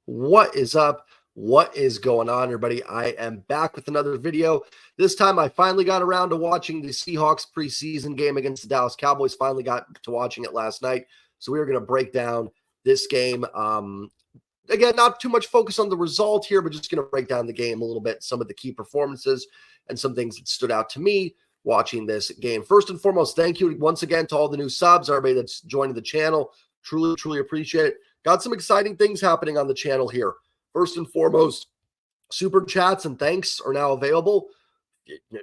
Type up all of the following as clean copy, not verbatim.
What is up? What is going on, everybody? I am back with another video. This time I finally got around to watching the Seahawks preseason game against the Dallas Cowboys. Finally got to watching it last night. So we are going to break down this game. Again, not too much focus on the result here, but just going to break down the game a little bit, some of the key performances and some things that stood out to me watching this game. First and foremost, thank you once again to all the new subs, everybody that's joining the channel. Truly, truly appreciate it. Got some exciting things happening on the channel here. First and foremost, super chats and thanks are now available.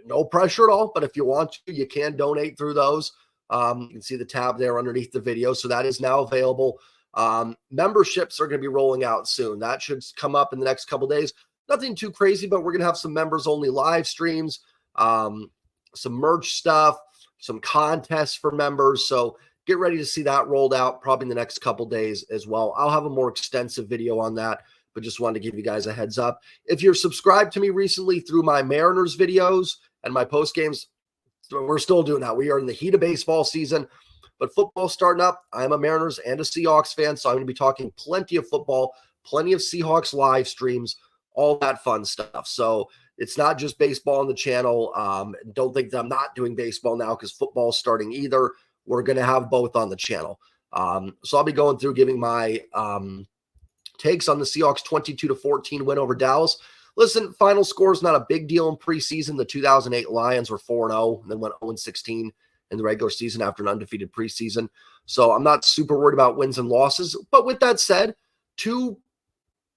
No pressure at all, but if you want to, you can donate through those. You can see the tab there underneath the video. So that is now available. Memberships are going to be rolling out soon. That should come up in the next couple days. Nothing too crazy, but we're going to have some members only live streams, some merch stuff, some contests for members. So get ready to see that rolled out probably in the next couple days as well. I'll have a more extensive video on that, but just wanted to give you guys a heads up. If you're subscribed to me recently through my Mariners videos and my post games, we're still doing that. We are in the heat of baseball season, but football's starting up. I'm a Mariners and a Seahawks fan, so I'm going to be talking plenty of football, plenty of Seahawks live streams, all that fun stuff. So it's not just baseball on the channel. Don't think that I'm not doing baseball now because football's starting either. We're going to have both on the channel. So I'll be going through giving my takes on the Seahawks 22-14 win over Dallas. Listen, final score is not a big deal in preseason. The 2008 Lions were 4-0 and then went 0-16 in the regular season after an undefeated preseason. So I'm not super worried about wins and losses. But with that said, two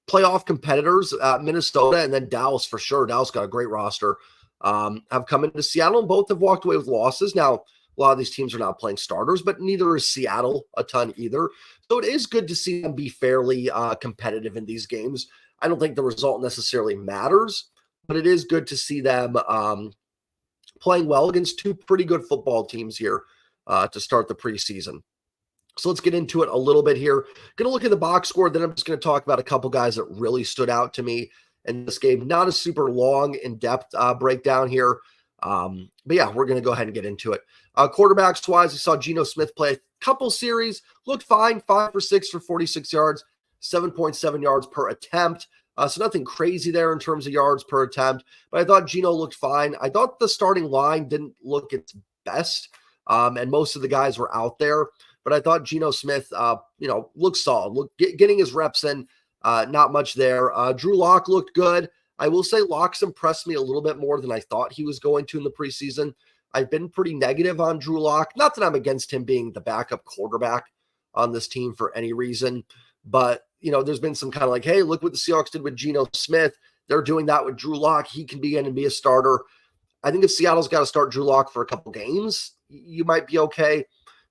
playoff competitors, Minnesota and then Dallas for sure. Dallas got a great roster, have come into Seattle and both have walked away with losses. Now, a lot of these teams are not playing starters, but neither is Seattle a ton either. So it is good to see them be fairly competitive in these games. I don't think the result necessarily matters, but it is good to see them playing well against two pretty good football teams here to start the preseason. So let's get into it a little bit here. Going to look at the box score, then I'm just going to talk about a couple guys that really stood out to me in this game. Not a super long, in-depth breakdown here. But yeah, we're going to go ahead and get into it. Quarterbacks wise, we saw Geno Smith play a couple series, looked fine, 5 for 6 for 46 yards, 7.7 yards per attempt. So nothing crazy there in terms of yards per attempt, but I thought Geno looked fine. I thought the starting line didn't look its best, and most of the guys were out there, but I thought Geno Smith, looked solid, getting his reps in, not much there. Drew Lock looked good. I will say Lock's impressed me a little bit more than I thought he was going to in the preseason. I've been pretty negative on Drew Lock. Not that I'm against him being the backup quarterback on this team for any reason, but, there's been some kind of like, hey, look what the Seahawks did with Geno Smith. They're doing that with Drew Lock. He can be in and be a starter. I think if Seattle's got to start Drew Lock for a couple games, you might be okay.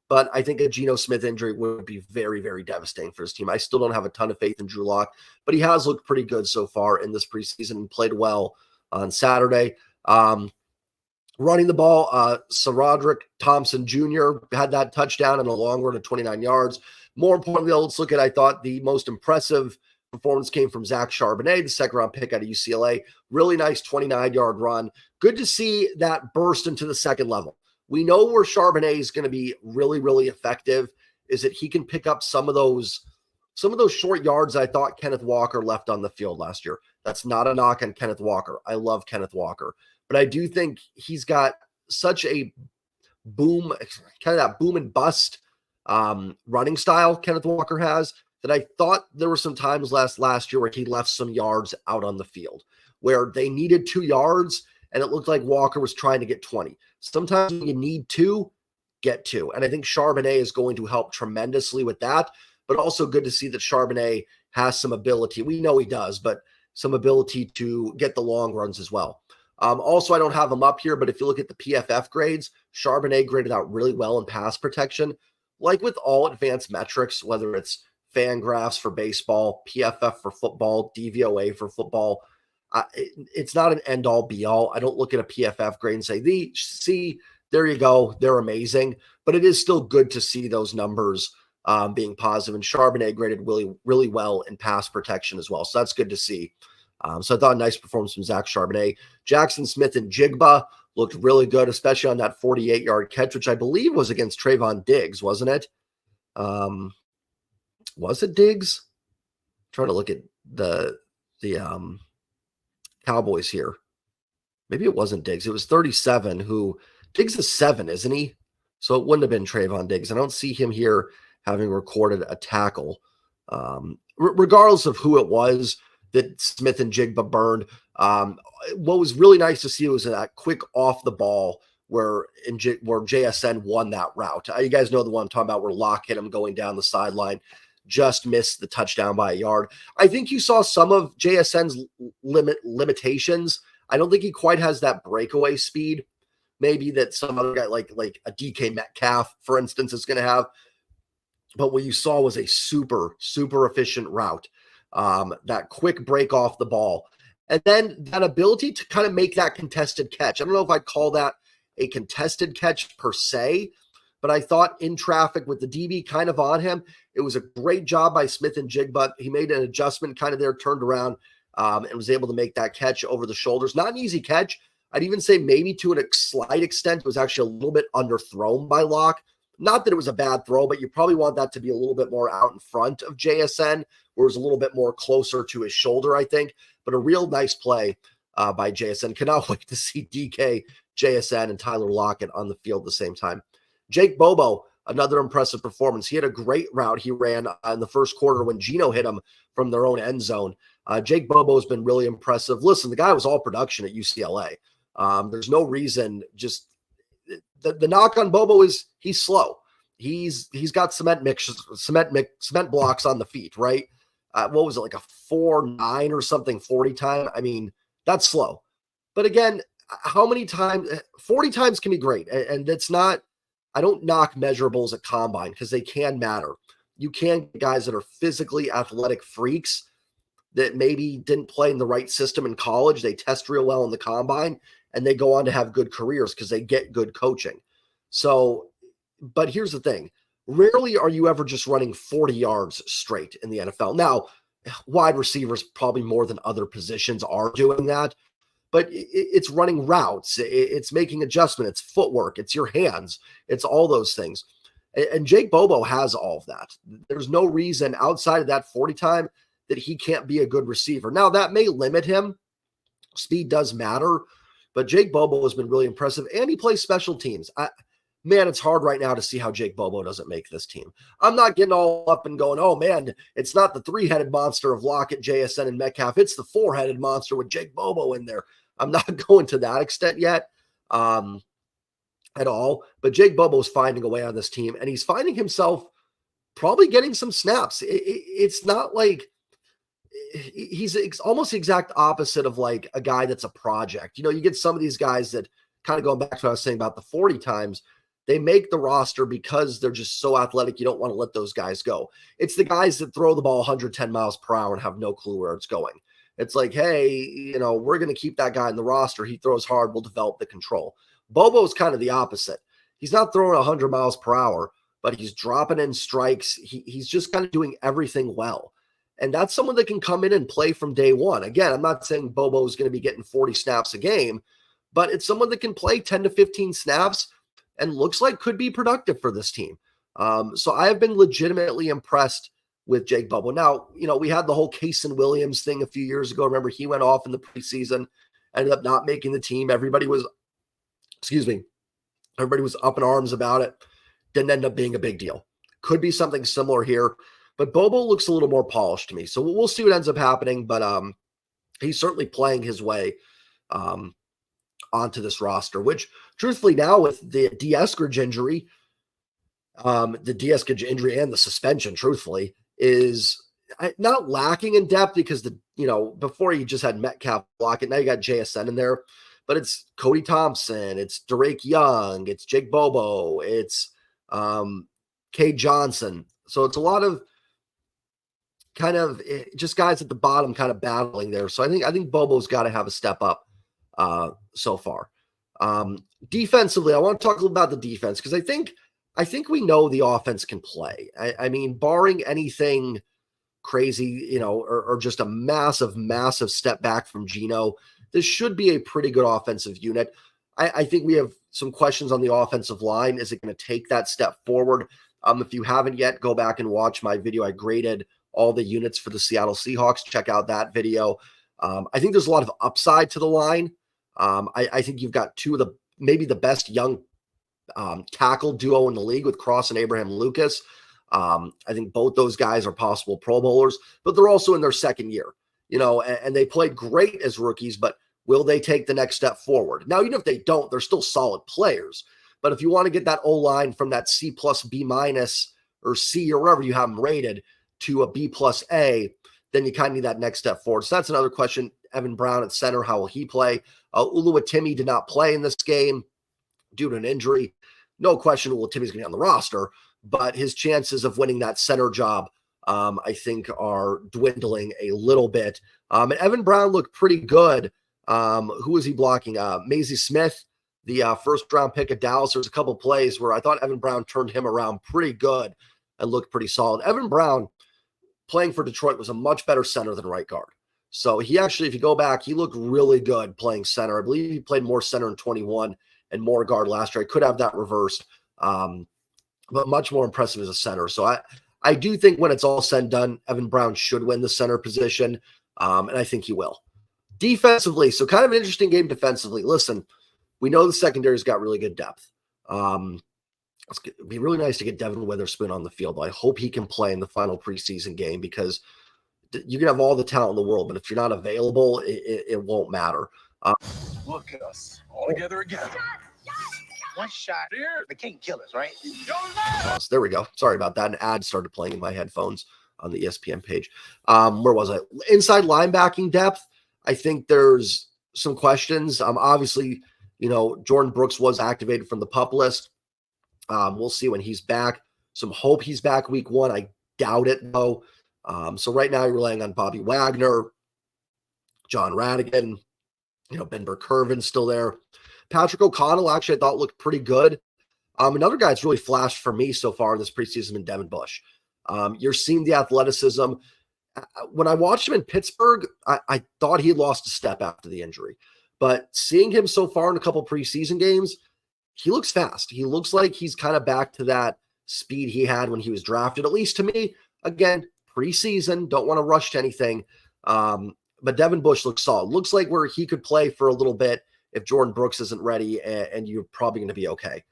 But I think a Geno Smith injury would be very, very devastating for his team. I still don't have a ton of faith in Drew Lock, but he has looked pretty good so far in this preseason and played well on Saturday. Running the ball, Roderick Thompson Jr. had that touchdown and a long run of 29 yards. More importantly, let's look at, I thought, the most impressive performance came from Zach Charbonnet, the second-round pick out of UCLA. Really nice 29-yard run. Good to see that burst into the second level. We know where Charbonnet is going to be really, really effective is that he can pick up some of those short yards I thought Kenneth Walker left on the field last year. That's not a knock on Kenneth Walker. I love Kenneth Walker. But I do think he's got such a boom, kind of that boom and bust running style Kenneth Walker has that I thought there were some times last year where he left some yards out on the field where they needed 2 yards and it looked like Walker was trying to get 20. Sometimes when you need 2, get 2. And I think Charbonnet is going to help tremendously with that, but also good to see that Charbonnet has some ability. We know he does, but some ability to get the long runs as well. Also, I don't have them up here, but if you look at the PFF grades, Charbonnet graded out really well in pass protection. Like with all advanced metrics, whether it's Fangraphs for baseball, PFF for football, DVOA for football, it's not an end-all, be-all. I don't look at a PFF grade and say, see, there you go, they're amazing. But it is still good to see those numbers being positive. And Charbonnet graded really, really well in pass protection as well. So that's good to see. So I thought a nice performance from Zach Charbonnet. Jackson Smith and Jigba looked really good, especially on that 48-yard catch, which I believe was against Trayvon Diggs, wasn't it? Was it Diggs? I'm trying to look at the Cowboys here. Maybe it wasn't Diggs. It was 37 who Diggs is 7, isn't he? So it wouldn't have been Trayvon Diggs. I don't see him here having recorded a tackle. Regardless of who it was that Smith and Jigba burned, what was really nice to see was that quick off the ball where JSN won that route. You guys know the one I'm talking about where Locke hit him going down the sideline, just missed the touchdown by a yard. I think you saw some of JSN's limitations. I don't think he quite has that breakaway speed, maybe that some other guy like a DK Metcalf, for instance, is going to have. But what you saw was a super, super efficient route, that quick break off the ball. And then that ability to kind of make that contested catch. I don't know if I'd call that a contested catch per se, but I thought in traffic with the DB kind of on him, it was a great job by Smith and Jigba. He made an adjustment kind of there, turned around, and was able to make that catch over the shoulders. Not an easy catch. I'd even say maybe to a slight extent, it was actually a little bit underthrown by Locke. Not that it was a bad throw, but you probably want that to be a little bit more out in front of JSN, where it was a little bit more closer to his shoulder, I think. But a real nice play by JSN. Cannot wait to see DK, JSN, and Tyler Lockett on the field at the same time. Jake Bobo, another impressive performance. He had a great route he ran in the first quarter when Geno hit him from their own end zone. Jake Bobo has been really impressive. Listen, the guy was all production at UCLA. There's no reason, just the knock on Bobo is he's slow. He's got cement blocks on the feet, right? What was it, like a 4.9 or something 40 time? I mean, that's slow. But again, how many times? 40 times can be great. And it's not, I don't knock measurables at combine because they can matter. You can get guys that are physically athletic freaks that maybe didn't play in the right system in college. They test real well in the combine and they go on to have good careers because they get good coaching. So, but here's the thing. Rarely are you ever just running 40 yards straight in the NFL. Now, wide receivers probably more than other positions are doing that, but it's running routes. It's making adjustment. It's footwork. It's your hands. It's all those things. And Jake Bobo has all of that. There's no reason outside of that 40 time that he can't be a good receiver. Now, that may limit him. Speed does matter, but Jake Bobo has been really impressive, and he plays special teams. Man, it's hard right now to see how Jake Bobo doesn't make this team. I'm not getting all up and going, oh, man, it's not the three-headed monster of Lockett, JSN, and Metcalf. It's the four-headed monster with Jake Bobo in there. I'm not going to that extent yet at all, but Jake Bobo's finding a way on this team, and he's finding himself probably getting some snaps. It's not like he's almost the exact opposite of like a guy that's a project. You know, you get some of these guys that kind of going back to what I was saying about the 40 times, they make the roster because they're just so athletic. You don't want to let those guys go. It's the guys that throw the ball 110 miles per hour and have no clue where it's going. It's like, hey, you know, we're going to keep that guy in the roster. He throws hard. We'll develop the control. Bobo's kind of the opposite. He's not throwing 100 miles per hour, but he's dropping in strikes. He's just kind of doing everything well. And that's someone that can come in and play from day one. Again, I'm not saying Bobo is going to be getting 40 snaps a game, but it's someone that can play 10 to 15 snaps and looks like could be productive for this team. So I have been legitimately impressed with Jake Bobo. Now, you know, we had the whole Kason Williams thing a few years ago. Remember, he went off in the preseason, ended up not making the team. Everybody was up in arms about it. Didn't end up being a big deal. Could be something similar here. But Bobo looks a little more polished to me. So we'll see what ends up happening. But he's certainly playing his way onto this roster, which truthfully now with the Eskridge injury, and the suspension, truthfully, is not lacking in depth because before you just had Metcalf block it. Now you got JSN in there, but it's Cody Thompson, it's Derek Young, it's Jake Bobo, it's Cade Johnson. So it's a lot of kind of just guys at the bottom kind of battling there. So I think Bobo's got to have a step up so far. Defensively, I want to talk a little about the defense because I think we know the offense can play. I mean, barring anything crazy, or just a massive step back from Geno, this should be a pretty good offensive unit. I think we have some questions on the offensive line. Is it going to take that step forward? If you haven't yet, go back and watch my video. I graded all the units for the Seattle Seahawks. Check out that video. I think there's a lot of upside to the line. I think you've got maybe the best young tackle duo in the league with Cross and Abraham Lucas. I think both those guys are possible Pro Bowlers, but they're also in their second year, and they played great as rookies, but will they take the next step forward? Now, even if they don't, they're still solid players. But if you want to get that O-line from that C plus B minus or C or wherever you have them rated to a B plus A, then you kind of need that next step forward. So that's another question. Evan Brown at center, how will he play? Uluwatimi did not play in this game due to an injury. No question Uluwatimi's going to be on the roster, but his chances of winning that center job, I think, are dwindling a little bit. And Evan Brown looked pretty good. Who was he blocking? Maisie Smith, the first-round pick of Dallas. There's a couple plays where I thought Evan Brown turned him around pretty good and looked pretty solid. Evan Brown, playing for Detroit, was a much better center than right guard. So he actually, if you go back, he looked really good playing center. I believe he played more center in 21 and more guard last year. I could have that reversed, but much more impressive as a center. So I do think when it's all said and done, Evan Brown should win the center position, and I think he will. Defensively, so kind of an interesting game defensively. Listen, we know the secondary's got really good depth. It'd be really nice to get Devin Witherspoon on the field. I hope he can play in the final preseason game because you can have all the talent in the world, but if you're not available, it won't matter. Look at us all together again. One shot here, they can't kill us, right? There we go. Sorry about that. An ad started playing in my headphones on the ESPN page. Where was I? Inside linebacking depth, I think there's some questions. Obviously, Jordan Brooks was activated from the PUP list. We'll see when he's back. Some hope he's back week 1. I doubt it, though. So right now you're relying on Bobby Wagner, John Radigan, Ben Burkervin's still there. Patrick O'Connell, actually, I thought looked pretty good. Another guy that's really flashed for me so far in this preseason has been Devin Bush. You're seeing the athleticism. When I watched him in Pittsburgh, I thought he lost a step after the injury. But seeing him so far in a couple preseason games, he looks fast. He looks like he's kind of back to that speed he had when he was drafted, at least to me. Again, preseason, don't want to rush to anything. But Devin Bush looks solid. Looks like where he could play for a little bit if Jordan Brooks isn't ready, and you're probably going to be okay.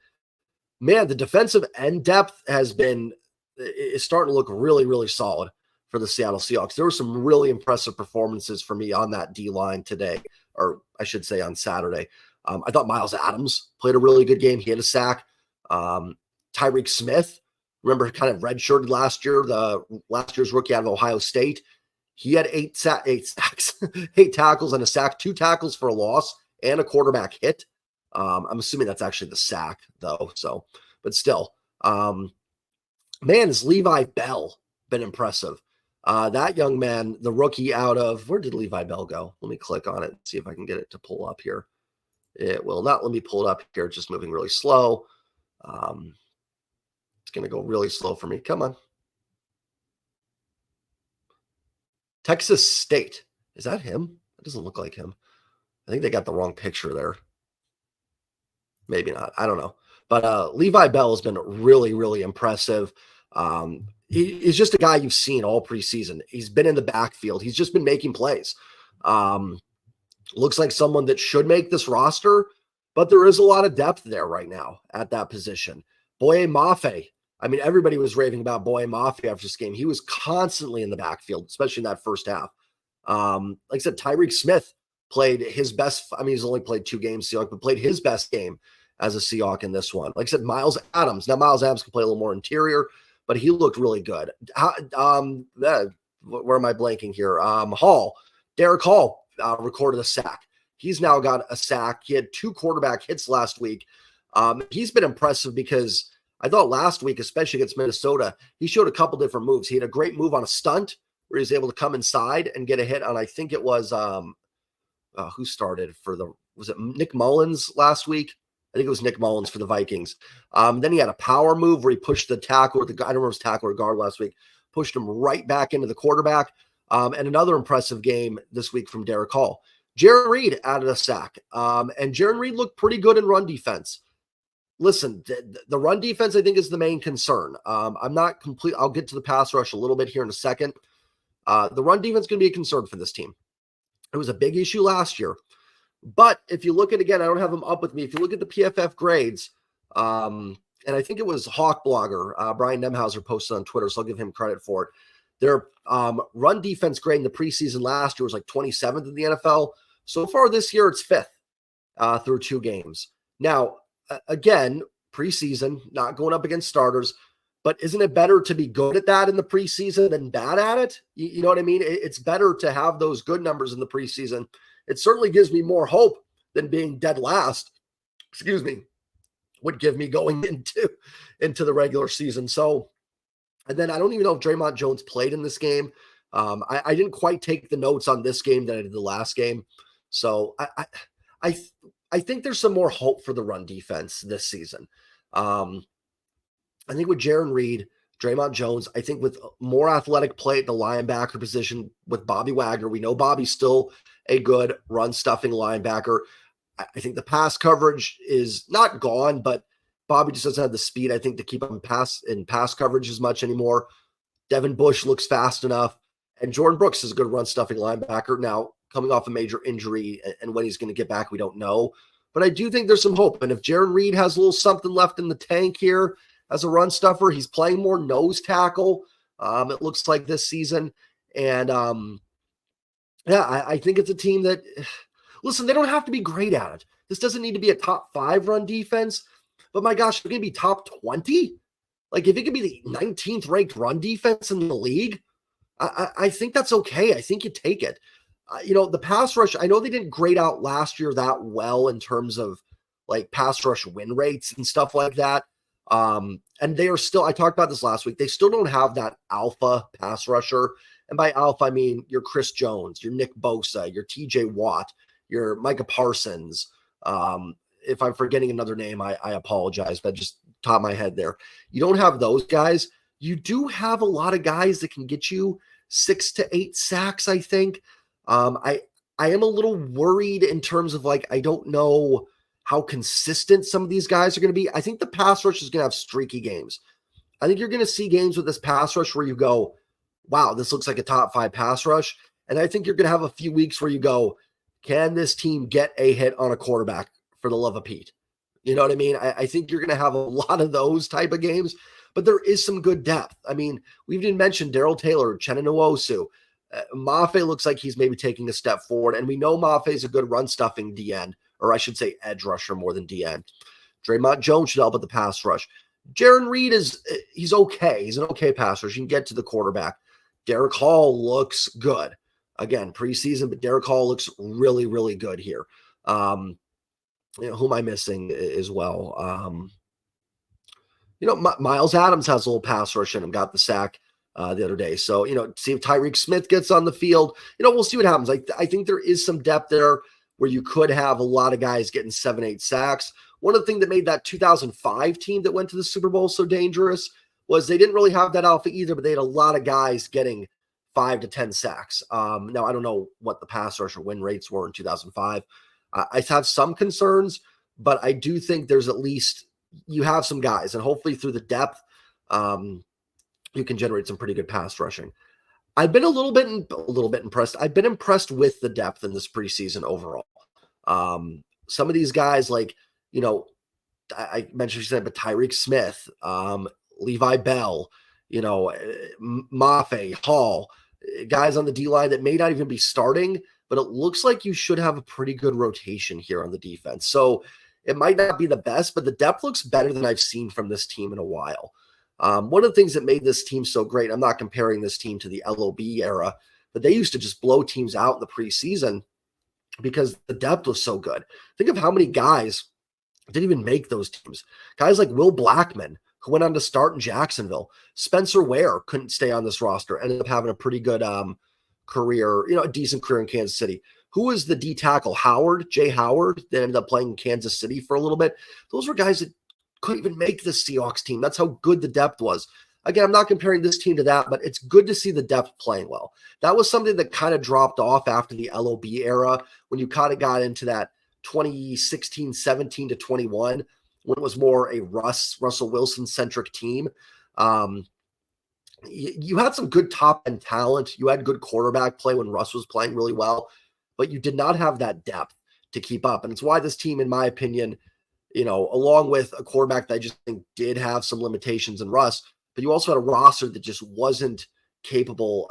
Man, the defensive end depth is starting to look really, really solid for the Seattle Seahawks. There were some really impressive performances for me on that D-line today, or I should say on Saturday. I thought Miles Adams played a really good game. He had a sack. Tyreek Smith, remember, kind of redshirted last year, last year's rookie out of Ohio State. He had 8 sacks, 8 tackles and a sack, 2 tackles for a loss, and a quarterback hit. I'm assuming that's actually the sack, though. So, but still, man, has Levi Bell been impressive? That young man, the rookie out of, where did Levi Bell go? Let me click on it and see if I can get it to pull up here. It will not let me pull it up here. It's just moving really slow. It's going to go really slow for me. Come on. Texas State. Is that him? It doesn't look like him. I think they got the wrong picture there. Maybe not. I don't know. But Levi Bell has been really, really impressive. He's just a guy you've seen all preseason. He's been in the backfield. He's just been making plays. Looks like someone that should make this roster, but there is a lot of depth there right now at that position. Boye Mafe. I mean, everybody was raving about Boye Mafe after this game. He was constantly in the backfield, especially in that first half. Like I said, Tyreek Smith played his best. I mean, he's only played 2 games, Seahawk, but played his best game as a Seahawk in this one. Like I said, Miles Adams. Now, Miles Adams can play a little more interior, but he looked really good. Where am I blanking here? Derek Hall recorded a sack. He's now got a sack. He had 2 quarterback hits last week. He's been impressive because I thought last week, especially against Minnesota, he showed a couple different moves. He had a great move on a stunt where he was able to come inside and get a hit on, I think it was, who started was it Nick Mullins last week? I think it was Nick Mullins for the Vikings. Then he had a power move where he pushed the tackle, I don't remember if it was tackle or guard last week, pushed him right back into the quarterback. And another impressive game this week from Derek Hall. Jaron Reed added a sack. And Jaron Reed looked pretty good in run defense. Listen, the run defense, I think, is the main concern. I'm not complete. I'll get to the pass rush a little bit here in a second. The run defense is going to be a concern for this team. It was a big issue last year. But if you look at, again, I don't have them up with me. If you look at the PFF grades, and I think it was Hawk Blogger, Brian Nemhauser posted on Twitter, so I'll give him credit for it. Their run defense grade in the preseason last year was like 27th in the NFL. So far this year, it's 5th through 2 games. Now, again, preseason, not going up against starters, but isn't it better to be good at that in the preseason than bad at it? You know what I mean? It's better to have those good numbers in the preseason. It certainly gives me more hope than being dead last. Excuse me. Would give me going into the regular season. So, and then I don't even know if Draymond Jones played in this game. I didn't quite take the notes on this game that I did the last game. So I think there's some more hope for the run defense this season. I think with Jaron Reed, Draymond Jones, I think with more athletic play at the linebacker position with Bobby Wagner, we know Bobby's still a good run-stuffing linebacker. I think the pass coverage is not gone, but Bobby just doesn't have the speed, I think, to keep him in pass coverage as much anymore. Devin Bush looks fast enough, and Jordan Brooks is a good run-stuffing linebacker. Now, coming off a major injury, and when he's going to get back, we don't know. But I do think there's some hope, and if Jaron Reed has a little something left in the tank here as a run stuffer, he's playing more nose tackle, it looks like this season. And I think it's a team that, listen, they don't have to be great at it. This doesn't need to be a top 5 run defense, but my gosh, they're going to be top 20. Like if it could be the 19th ranked run defense in the league, I think that's okay. I think you take it. The pass rush, I know they didn't grade out last year that well in terms of like pass rush win rates and stuff like that. And they are still, I talked about this last week, they still don't have that alpha pass rusher. And by alpha, I mean your Chris Jones, your Nick Bosa, your TJ Watt, your Micah Parsons. If I'm forgetting another name, I apologize, but just top of my head there. You don't have those guys. You do have a lot of guys that can get you 6 to 8 sacks, I think. I am a little worried in terms of like, I don't know how consistent some of these guys are going to be. I think the pass rush is going to have streaky games. I think you're going to see games with this pass rush where you go, wow, this looks like a top 5 pass rush. And I think you're going to have a few weeks where you go, can this team get a hit on a quarterback for the love of Pete? You know what I mean? I think you're going to have a lot of those type of games, but there is some good depth. I mean, we didn't mention Darrell Taylor, Chenna Nwosu. Mafe looks like he's maybe taking a step forward, and we know Mafe's a good run-stuffing DN, or I should say edge rusher more than DN. Draymond Jones should help with the pass rush. Jaron Reed he's okay. He's an okay pass rush. You can get to the quarterback. Derek Hall looks good. Again, preseason, but Derek Hall looks really, really good here. Who am I missing as well? Miles Adams has a little pass rush in him, got the sack the other day. So, see if Tyreek Smith gets on the field. We'll see what happens. I think there is some depth there where you could have a lot of guys getting 7, 8 sacks. One of the things that made that 2005 team that went to the Super Bowl so dangerous was they didn't really have that alpha either, but they had a lot of guys getting 5 to 10 sacks. Now, I don't know what the pass rush or win rates were in 2005. I have some concerns, but I do think there's at least you have some guys, and hopefully through the depth, you can generate some pretty good pass rushing. I've been a little bit impressed. I've been impressed with the depth in this preseason overall. Some of these guys, like, I mentioned, but Tyreek Smith, Levi Bell, Mafe, Hall, guys on the D-line that may not even be starting, but it looks like you should have a pretty good rotation here on the defense. So it might not be the best, but the depth looks better than I've seen from this team in a while. One of the things that made this team so great, I'm not comparing this team to the LOB era, but they used to just blow teams out in the preseason because the depth was so good. Think of how many guys didn't even make those teams. Guys like Will Blackman, who went on to start in Jacksonville. Spencer Ware couldn't stay on this roster, ended up having a pretty good career, a decent career in Kansas City. Who was the D tackle? Jay Howard, that ended up playing in Kansas City for a little bit. Those were guys that couldn't even make the Seahawks team. That's how good the depth was. Again, I'm not comparing this team to that, but it's good to see the depth playing well. That was something that kind of dropped off after the LOB era when you kind of got into that 2016, 17 to 21, when it was more a Russell Wilson-centric team. you had some good top end talent. You had good quarterback play when Russ was playing really well, but you did not have that depth to keep up. And it's why this team, in my opinion, along with a quarterback that I just think did have some limitations in Russ, but you also had a roster that just wasn't capable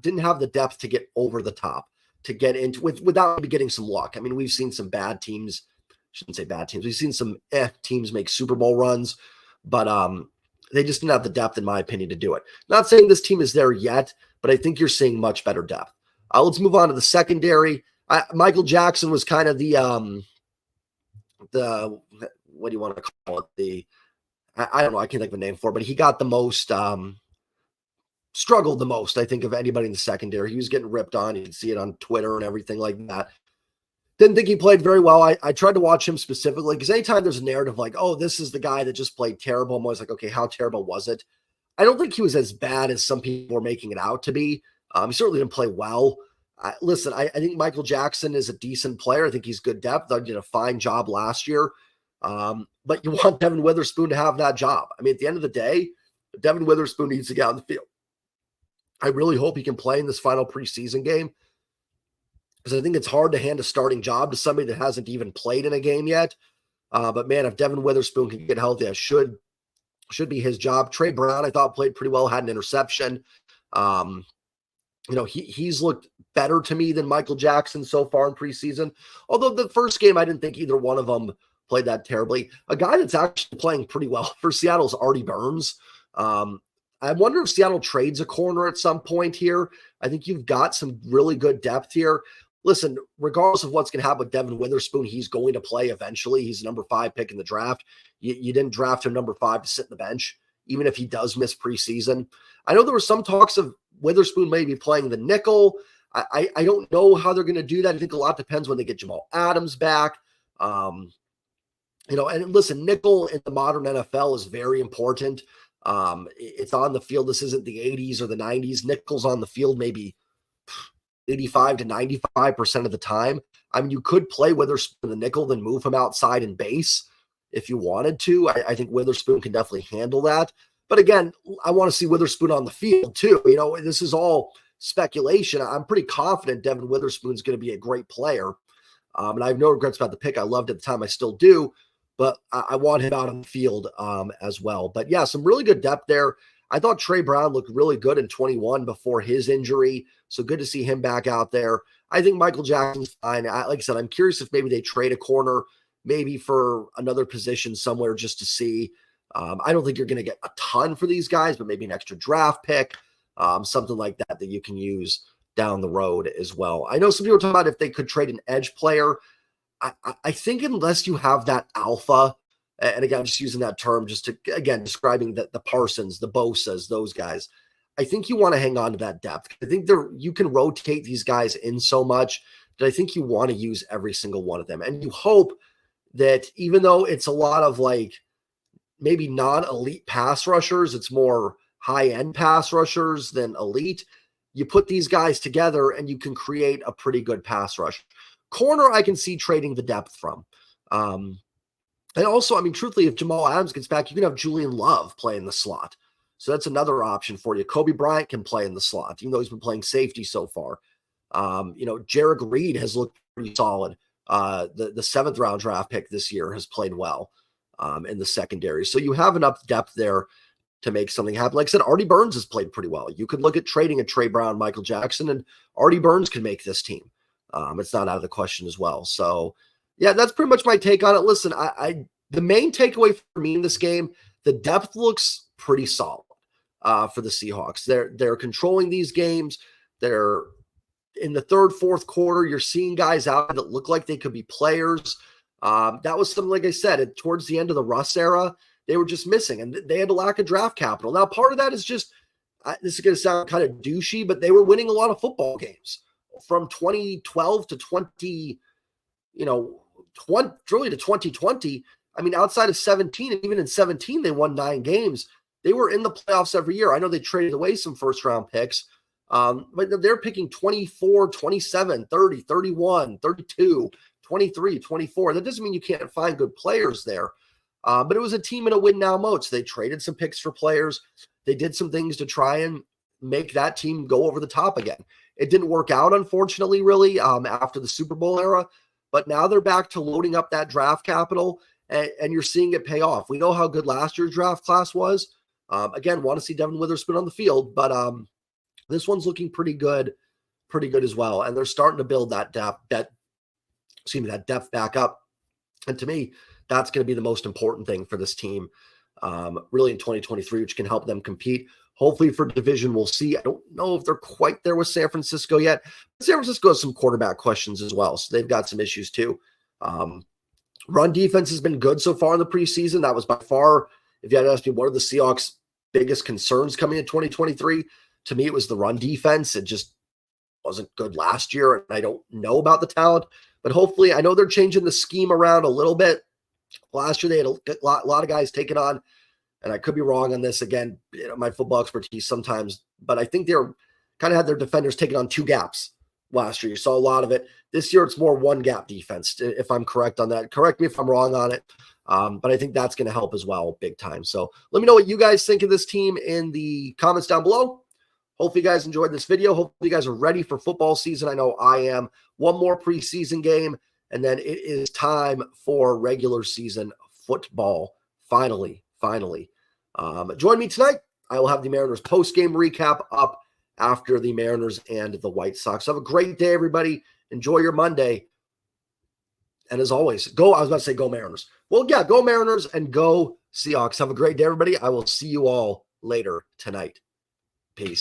didn't have the depth to get over the top, to get into without maybe getting some luck. I mean, we've seen some bad teams. I shouldn't say bad teams. We've seen some teams make Super Bowl runs, but they just didn't have the depth, in my opinion, to do it. Not saying this team is there yet, but I think you're seeing much better depth. Let's move on to the secondary. Michael Jackson was kind of the what do you want to call it? I don't know. I can't think of a name for it, but he got the most struggled the most, I think, of anybody in the secondary. He was getting ripped on. You can see it on Twitter and everything like that. Didn't think he played very well. I tried to watch him specifically because anytime there's a narrative like, oh, this is the guy that just played terrible, I'm always like, okay, how terrible was it? I don't think he was as bad as some people were making it out to be. He certainly didn't play well. Listen, I think Michael Jackson is a decent player. I think he's good depth. I did a fine job last year. But you want Devin Witherspoon to have that job. I mean, at the end of the day, Devin Witherspoon needs to get on the field. I really hope he can play in this final preseason game because I think it's hard to hand a starting job to somebody that hasn't even played in a game yet. But man, if Devin Witherspoon can get healthy, that should be his job. Trey Brown, I thought, played pretty well, had an interception. He's looked better to me than Michael Jackson so far in preseason. Although the first game, I didn't think either one of them played that terribly. A guy that's actually playing pretty well for Seattle is Artie Burns. I wonder if Seattle trades a corner at some point here. I think you've got some really good depth here. Listen, regardless of what's going to happen with Devin Witherspoon, he's going to play eventually. He's a number 5 pick in the draft. You didn't draft him number 5 to sit in the bench, even if he does miss preseason. I know there were some talks of Witherspoon maybe playing the nickel. I don't know how they're going to do that. I think a lot depends when they get Jamal Adams back. And listen, nickel in the modern NFL is very important. It's on the field. This isn't the 80s or the 90s. Nickel's on the field maybe 85 to 95% of the time. I mean, you could play Witherspoon the nickel, then move him outside in base if you wanted to. I think Witherspoon can definitely handle that. But again, I want to see Witherspoon on the field too. This is all speculation. I'm pretty confident Devin Witherspoon's going to be a great player. And I have no regrets about the pick. I loved it at the time. I still do. But I want him out on the field as well. But yeah, some really good depth there. I thought Trey Brown looked really good in 21 before his injury. So good to see him back out there. I think Michael Jackson's fine. Like I said, I'm curious if maybe they trade a corner, maybe for another position somewhere just to see. I don't think you're going to get a ton for these guys, but maybe an extra draft pick, something like that you can use down the road as well. I know some people are talking about if they could trade an edge player. I think unless you have that alpha, and again, I'm just using that term just to, again, describing the Parsons, the Bosas, those guys, I think you want to hang on to that depth. I think you can rotate these guys in so much that I think you want to use every single one of them. And you hope that even though it's a lot of like maybe non-elite pass rushers, it's more high-end pass rushers than elite, you put these guys together and you can create a pretty good pass rush. Corner, I can see trading the depth from. And also, I mean, truthfully, if Jamal Adams gets back, you can have Julian Love play in the slot. So that's another option for you. Kobe Bryant can play in the slot, even though he's been playing safety so far. Jarek Reed has looked pretty solid. The 7th round draft pick this year has played well in the secondary. So you have enough depth there to make something happen. Like I said, Artie Burns has played pretty well. You could look at trading a Trey Brown, Michael Jackson, and Artie Burns can make this team. It's not out of the question as well. So, yeah, that's pretty much my take on it. Listen, the main takeaway for me in this game, the depth looks pretty solid for the Seahawks. They're controlling these games. They're in the 3rd, 4th quarter. You're seeing guys out that look like they could be players. That was something, like I said, towards the end of the Russ era, they were just missing, and they had a lack of draft capital. Now, part of that is just, this is going to sound kind of douchey, but they were winning a lot of football games. From 2012 to 2020, I mean, outside of 17, and even in 17, they won 9 games. They were in the playoffs every year. I know they traded away some first-round picks, but they're picking 24, 27, 30, 31, 32, 23, 24. That doesn't mean you can't find good players there. But it was a team in a win-now mode, so they traded some picks for players. they did some things to try and make that team go over the top again. It didn't work out, unfortunately, really, after the Super Bowl era, but now they're back to loading up that draft capital, and you're seeing it pay off. We know how good last year's draft class was. Again, want to see Devin Witherspoon on the field, but this one's looking pretty good as well. And they're starting to build that depth back up. And to me, that's going to be the most important thing for this team, really in 2023, which can help them compete. Hopefully for division, we'll see. I don't know if they're quite there with San Francisco yet. San Francisco has some quarterback questions as well, so they've got some issues too. Run defense has been good so far in the preseason. That was by far, if you had to ask me, what are the Seahawks' biggest concerns coming in 2023? To me, it was the run defense. It just wasn't good last year, and I don't know about the talent. But hopefully, I know they're changing the scheme around a little bit. Last year, they had a lot of guys taken on, and I could be wrong on this. Again, my football expertise sometimes, but I think they're kind of had their defenders taking on two gaps last year. You saw a lot of it. This year, it's more one gap defense, if I'm correct on that. Correct me if I'm wrong on it, but I think that's going to help as well big time. So let me know what you guys think of this team in the comments down below. Hopefully you guys enjoyed this video. Hopefully you guys are ready for football season. I know I am. One more preseason game, and then it is time for regular season football. Finally. Join me tonight. I will have the Mariners post-game recap up after the Mariners and the White Sox. Have a great day, everybody. Enjoy your Monday. And as always, go Mariners. Well, yeah, go Mariners and go Seahawks. Have a great day, everybody. I will see you all later tonight. Peace.